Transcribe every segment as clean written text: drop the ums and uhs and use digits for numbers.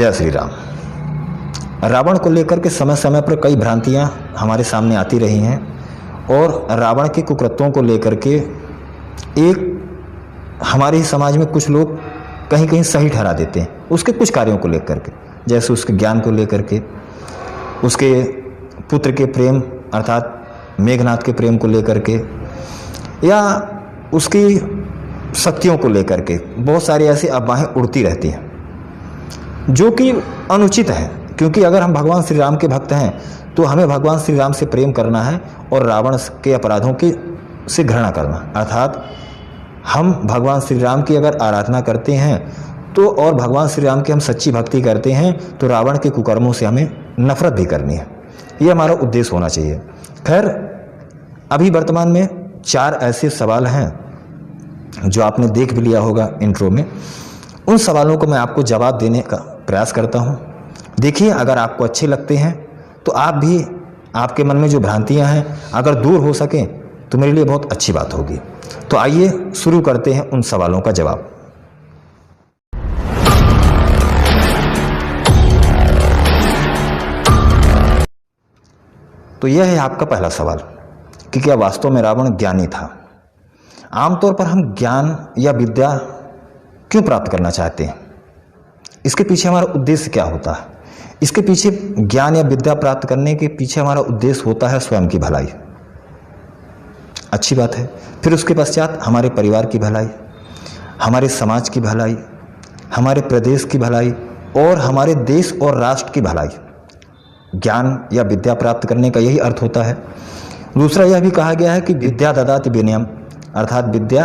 जय श्री राम। रावण को लेकर के समय समय पर कई भ्रांतियां हमारे सामने आती रही हैं और रावण के कुकृत्यों को लेकर के एक हमारे ही समाज में कुछ लोग कहीं कहीं सही ठहरा देते हैं उसके कुछ कार्यों को लेकर के, जैसे उसके ज्ञान को लेकर के, उसके पुत्र के प्रेम अर्थात मेघनाथ के प्रेम को लेकर के, या उसकी शक्तियों को लेकर के बहुत सारी ऐसी अफवाहें उड़ती रहती हैं जो कि अनुचित है। क्योंकि अगर हम भगवान श्री राम के भक्त हैं तो हमें भगवान श्री राम से प्रेम करना है और रावण के अपराधों की से घृणा करना, अर्थात हम भगवान श्री राम की अगर आराधना करते हैं तो और भगवान श्री राम की हम सच्ची भक्ति करते हैं तो रावण के कुकर्मों से हमें नफरत भी करनी है। ये हमारा उद्देश्य होना चाहिए। खैर, अभी वर्तमान में 4 ऐसे सवाल हैं जो आपने देख भी लिया होगा इंट्रो में। उन सवालों को मैं आपको जवाब देने का प्रयास करता हूं। देखिए, अगर आपको अच्छे लगते हैं तो आप भी, आपके मन में जो भ्रांतियां हैं अगर दूर हो सकें तो मेरे लिए बहुत अच्छी बात होगी। तो आइए शुरू करते हैं उन सवालों का जवाब। तो यह है आपका पहला सवाल कि क्या वास्तव में रावण ज्ञानी था। आमतौर पर हम ज्ञान या विद्या क्यों प्राप्त करना चाहते हैं, इसके पीछे हमारा उद्देश्य क्या होता है। इसके पीछे, ज्ञान या विद्या प्राप्त करने के पीछे हमारा उद्देश्य होता है स्वयं की भलाई। अच्छी बात है। फिर उसके पश्चात हमारे परिवार की भलाई, हमारे समाज की भलाई, हमारे प्रदेश की भलाई और हमारे देश और राष्ट्र की भलाई। ज्ञान या विद्या प्राप्त करने का यही अर्थ होता है। दूसरा, यह भी कहा गया है कि विद्या ददाति विनयम, अर्थात विद्या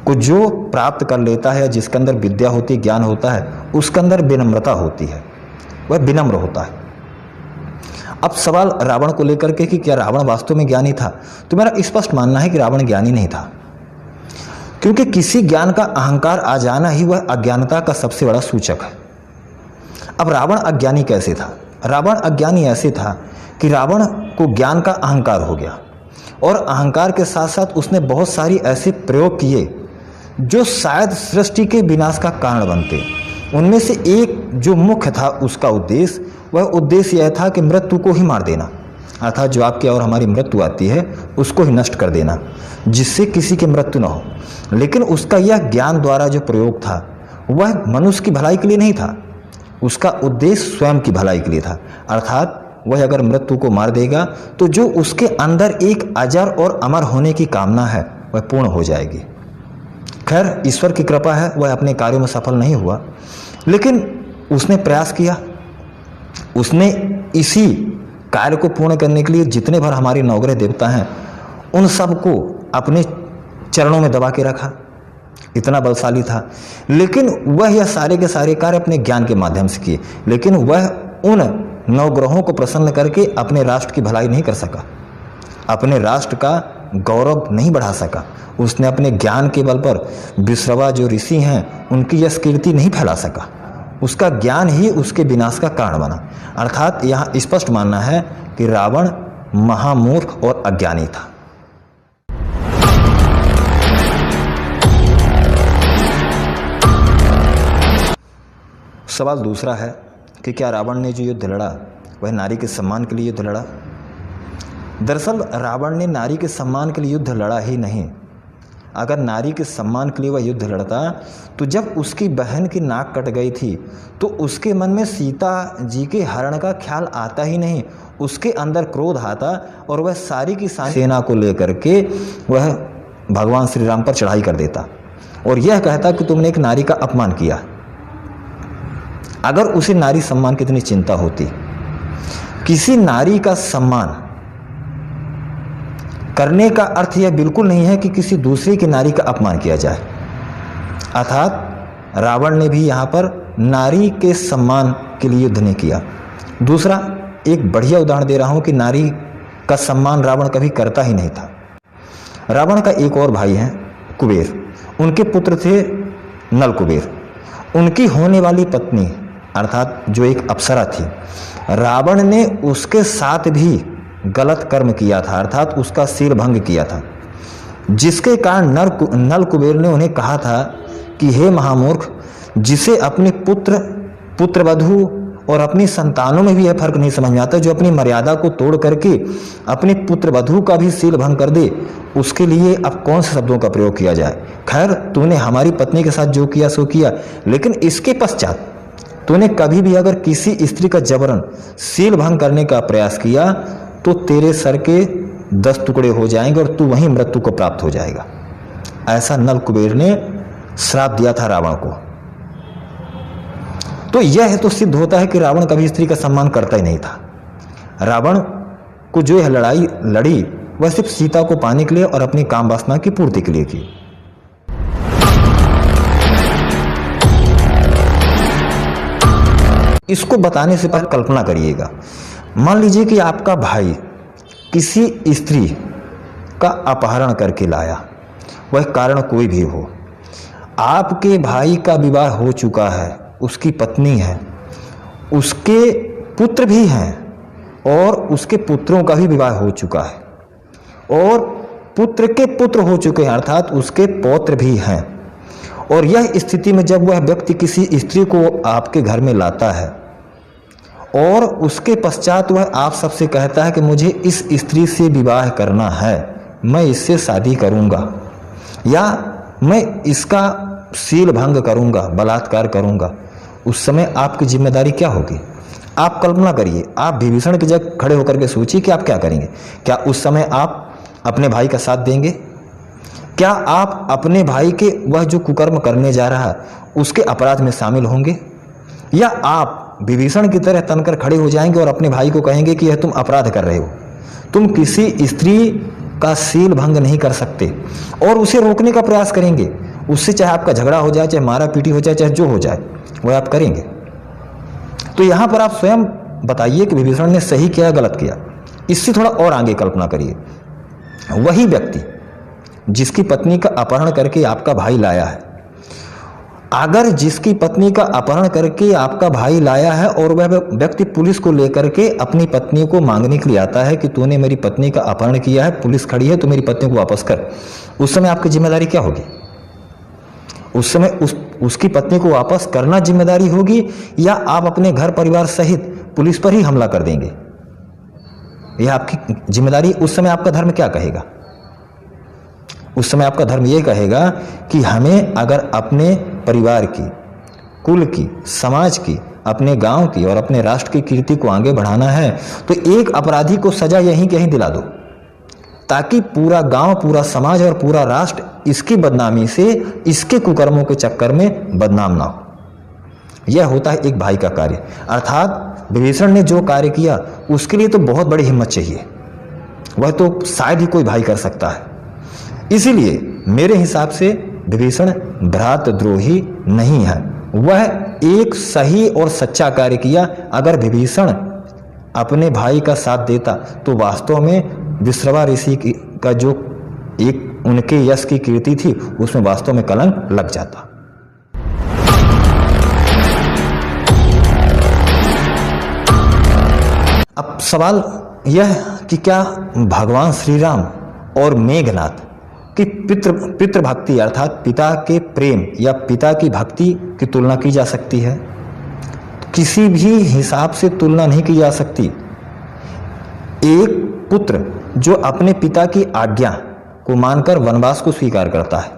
को जो प्राप्त कर लेता है, जिसके अंदर विद्या होती है, ज्ञान होता है, उसके अंदर विनम्रता होती है, वह विनम्र होता है। अब सवाल रावण को लेकर के कि क्या रावण वास्तव में ज्ञानी था, तो मेरा स्पष्ट मानना है कि रावण ज्ञानी नहीं था। क्योंकि किसी ज्ञान का अहंकार आ जाना ही वह अज्ञानता का सबसे बड़ा सूचक है। अब रावण अज्ञानी कैसे था? रावण अज्ञानी ऐसे था कि रावण को ज्ञान का अहंकार हो गया और अहंकार के साथ साथ उसने बहुत सारी ऐसे प्रयोग किए जो शायद सृष्टि के विनाश का कारण बनते। उनमें से एक जो मुख्य था उसका उद्देश्य, वह उद्देश्य यह था कि मृत्यु को ही मार देना, अर्थात जो आपकी और हमारी मृत्यु आती है उसको ही नष्ट कर देना, जिससे किसी की मृत्यु न हो। लेकिन उसका यह ज्ञान द्वारा जो प्रयोग था वह मनुष्य की भलाई के लिए नहीं था, उसका उद्देश्य स्वयं की भलाई के लिए था। अर्थात वह अगर मृत्यु को मार देगा तो जो उसके अंदर एक अजर और अमर होने की कामना है वह पूर्ण हो जाएगी। खैर, ईश्वर की कृपा है, वह अपने कार्यों में सफल नहीं हुआ, लेकिन उसने प्रयास किया। उसने इसी कार्य को पूर्ण करने के लिए जितने भर हमारे नवग्रह देवता हैं उन सबको अपने चरणों में दबा के रखा। इतना बलशाली था। लेकिन वह यह सारे के सारे कार्य अपने ज्ञान के माध्यम से किए, लेकिन वह उन नवग्रहों को प्रसन्न करके अपने राष्ट्र की भलाई नहीं कर सका, अपने राष्ट्र का गौरव नहीं बढ़ा सका। उसने अपने ज्ञान के बल पर विश्रवा जो ऋषि हैं उनकी यश कीर्ति नहीं फैला सका। उसका ज्ञान ही उसके विनाश का कारण बना। अर्थात यहाँ स्पष्ट मानना है कि रावण महामूर्ख और अज्ञानी था। सवाल दूसरा है कि क्या रावण ने जो युद्ध लड़ा वह नारी के सम्मान के लिए युद्ध लड़ा। दरअसल रावण ने नारी के सम्मान के लिए युद्ध लड़ा ही नहीं। अगर नारी के सम्मान के लिए वह युद्ध लड़ता तो जब उसकी बहन की नाक कट गई थी तो उसके मन में सीता जी के हरण का ख्याल आता ही नहीं। उसके अंदर क्रोध आता और वह सारी की सारी सेना को लेकर के वह भगवान श्री राम पर चढ़ाई कर देता और यह कहता कि तुमने एक नारी का अपमान किया। अगर उसे नारी सम्मान की इतनी चिंता होती, किसी नारी का सम्मान करने का अर्थ यह बिल्कुल नहीं है कि किसी दूसरे की नारी का अपमान किया जाए। अर्थात रावण ने भी यहाँ पर नारी के सम्मान के लिए युद्ध नहीं किया। दूसरा, एक बढ़िया उदाहरण दे रहा हूँ कि नारी का सम्मान रावण कभी करता ही नहीं था। रावण का एक और भाई है कुबेर, उनके पुत्र थे नल कुबेर। उनकी होने वाली पत्नी अर्थात जो एक अप्सरा थी, रावण ने उसके साथ भी गलत कर्म किया था, अर्थात उसका सिर भंग किया था, जिसके कारण नल कुबेर ने उन्हें कहा था कि हे महामूर्ख, जिसे अपने पुत्र पुत्रवधू और अपनी संतानों में भी यह फर्क नहीं समझ में आता। जो अपनी मर्यादा को तोड़ करके अपनी पुत्रवधू का भी सील भंग कर दे, उसके लिए अब कौन से शब्दों का प्रयोग किया जाए। खैर, तूने हमारी पत्नी के साथ जो किया सो किया, लेकिन इसके पश्चात तूने कभी भी अगर किसी स्त्री का जबरन सील भंग करने का प्रयास किया तो तेरे सर के 10 टुकड़े हो जाएंगे और तू वहीं मृत्यु को प्राप्त हो जाएगा। ऐसा नल कुबेर ने श्राप दिया था रावण को। तो यह तो सिद्ध होता है कि रावण कभी स्त्री का सम्मान करता ही नहीं था। रावण को जो यह लड़ाई लड़ी वह सिर्फ सीता को पाने के लिए और अपनी काम वासना की पूर्ति के लिए की। इसको बताने से पहले कल्पना करिएगा, मान लीजिए कि आपका भाई किसी स्त्री का अपहरण करके लाया, वह कारण कोई भी हो। आपके भाई का विवाह हो चुका है, उसकी पत्नी है, उसके पुत्र भी हैं और उसके पुत्रों का भी विवाह हो चुका है और पुत्र के पुत्र हो चुके हैं, अर्थात उसके पौत्र भी हैं। और यह स्थिति में जब वह व्यक्ति किसी स्त्री को आपके घर में लाता है और उसके पश्चात वह आप सबसे कहता है कि मुझे इस स्त्री से विवाह करना है, मैं इससे शादी करूंगा या मैं इसका सील भंग करूंगा, बलात्कार करूंगा, उस समय आपकी जिम्मेदारी क्या होगी? आप कल्पना करिए, आप विभीषण की जगह खड़े होकर के सोचिए कि आप क्या करेंगे। क्या उस समय आप अपने भाई का साथ देंगे? क्या आप अपने भाई के वह जो कुकर्म करने जा रहा है उसके अपराध में शामिल होंगे, या आप विभीषण की तरह तनकर खड़े हो जाएंगे और अपने भाई को कहेंगे कि यह तुम अपराध कर रहे हो, तुम किसी स्त्री का सील भंग नहीं कर सकते, और उसे रोकने का प्रयास करेंगे। उससे चाहे आपका झगड़ा हो जाए, चाहे मारा पीटी हो जाए, चाहे जो हो जाए वह आप करेंगे। तो यहां पर आप स्वयं बताइए कि विभीषण ने सही किया, गलत किया। इससे थोड़ा और आगे कल्पना करिए, वही व्यक्ति जिसकी पत्नी का अपहरण करके आपका भाई लाया है, अगर जिसकी पत्नी का अपहरण करके आपका भाई लाया है और वह व्यक्ति पुलिस को लेकर के अपनी पत्नी को मांगने के लिए आता है कि तूने मेरी पत्नी का अपहरण किया है, पुलिस खड़ी है, तो मेरी पत्नी को वापस कर, उस समय आपकी जिम्मेदारी क्या होगी? उस समय उसकी पत्नी को वापस करना जिम्मेदारी होगी, या आप अपने घर परिवार सहित पुलिस पर ही हमला कर देंगे? यह आपकी जिम्मेदारी। उस समय आपका धर्म क्या कहेगा? उस समय आपका धर्म यह कहेगा कि हमें अगर अपने परिवार की, कुल की, समाज की, अपने गांव की और अपने राष्ट्र की कीर्ति को आगे बढ़ाना है तो एक अपराधी को सजा यहीं कहीं दिला दो, ताकि पूरा गांव, पूरा समाज और पूरा राष्ट्र इसकी बदनामी से, इसके कुकर्मों के चक्कर में बदनाम ना हो। यह होता है एक भाई का कार्य। अर्थात विभीषण ने जो कार्य किया उसके लिए तो बहुत बड़ी हिम्मत चाहिए, वह तो शायद ही कोई भाई कर सकता है। इसीलिए मेरे हिसाब से विभीषण भ्रातृद्रोही नहीं है, वह एक सही और सच्चा कार्य किया। अगर विभीषण अपने भाई का साथ देता तो वास्तव में विश्रवा ऋषि का जो एक उनके यश की कीर्ति थी उसमें वास्तव में कलंक लग जाता। अब सवाल यह कि क्या भगवान श्री राम और मेघनाथ की पितृभक्ति अर्थात पिता के प्रेम या पिता की भक्ति की तुलना की जा सकती है? किसी भी हिसाब से तुलना नहीं की जा सकती। एक पुत्र जो अपने पिता की आज्ञा को मानकर वनवास को स्वीकार करता है,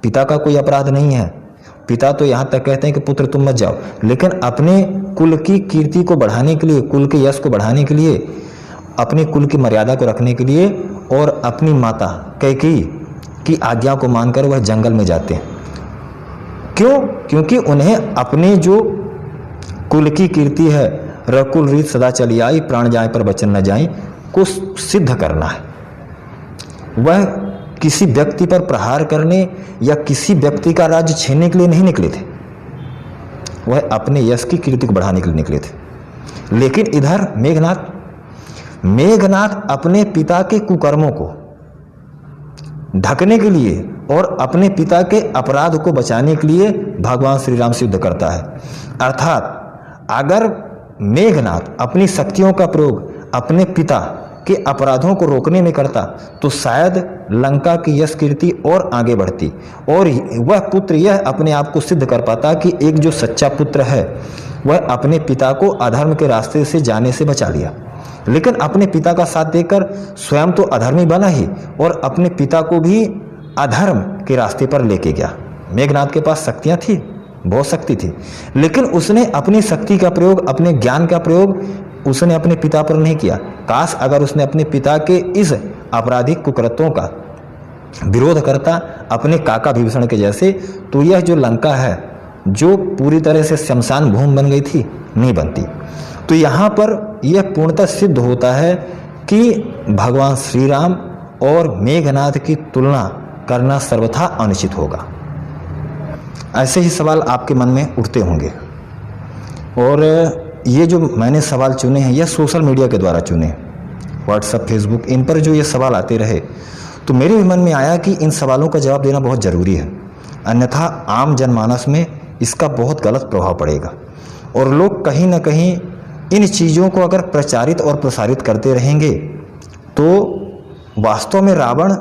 पिता का कोई अपराध नहीं है। पिता तो यहां तक कहते हैं कि पुत्र तुम मत जाओ, लेकिन अपने कुल की कीर्ति को बढ़ाने के लिए, कुल के यश को बढ़ाने के लिए, अपने कुल की मर्यादा को रखने के लिए और अपनी माता कैकेयी की आज्ञा को मानकर वह जंगल में जाते हैं। क्यों? क्योंकि उन्हें अपने जो कुल की कीर्ति है, रकुल रीत सदा चली आई, प्राण जाए पर वचन न जाए, को सिद्ध करना है। वह किसी व्यक्ति पर प्रहार करने या किसी व्यक्ति का राज्य छीनने के लिए नहीं निकले थे, वह अपने यश की कीर्ति को बढ़ाने के लिए निकले थे। लेकिन इधर मेघनाथ अपने पिता के कुकर्मों को ढकने के लिए और अपने पिता के अपराध को बचाने के लिए भगवान श्री राम से युद्ध करता है। अर्थात अगर मेघनाथ अपनी शक्तियों का प्रयोग अपने पिता के अपराधों को रोकने में करता तो शायद लंका की यश कीर्ति और आगे बढ़ती और वह पुत्र यह अपने आप को सिद्ध कर पाता कि एक जो सच्चा पुत्र है वह अपने पिता को अधर्म के रास्ते से जाने से बचा लिया, लेकिन अपने पिता का साथ देकर स्वयं तो अधर्मी बना ही और अपने पिता को भी अधर्म के रास्ते पर लेके गया। मेघनाद के पास शक्तियां थी, बहुत शक्ति थी, लेकिन उसने अपनी शक्ति का प्रयोग, अपने ज्ञान का प्रयोग उसने अपने पिता पर नहीं किया। काश अगर उसने अपने पिता के इस आपराधिक कुकृत्यों का विरोध करता अपने काका विभीषण के जैसे, तो यह जो लंका है जो पूरी तरह से शमशान भूमि बन गई थी, नहीं बनती। तो यहाँ पर यह पूर्णतः सिद्ध होता है कि भगवान श्री राम और मेघनाद की तुलना करना सर्वथा अनुचित होगा। ऐसे ही सवाल आपके मन में उठते होंगे, और ये जो मैंने सवाल चुने हैं यह सोशल मीडिया के द्वारा चुने, व्हाट्सएप, फेसबुक, इन पर जो ये सवाल आते रहे, तो मेरे भी मन में आया कि इन सवालों का जवाब देना बहुत ज़रूरी है, अन्यथा आम जनमानस में इसका बहुत गलत प्रभाव पड़ेगा और लोग कहीं ना कहीं इन चीज़ों को अगर प्रचारित और प्रसारित करते रहेंगे तो वास्तव में रावण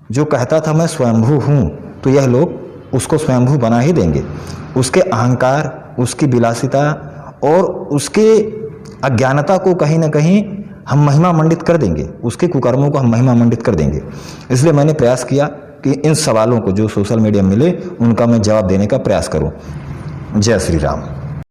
जो कहता था मैं स्वयंभू हूँ, तो यह लोग उसको स्वयंभू बना ही देंगे। उसके अहंकार, उसकी विलासिता और उसके अज्ञानता को कहीं ना कहीं हम महिमा मंडित कर देंगे, उसके कुकर्मों को हम महिमा मंडित कर देंगे। इसलिए मैंने प्रयास किया कि इन सवालों को जो सोशल मीडिया में मिले उनका मैं जवाब देने का प्रयास करूं। जय श्री राम।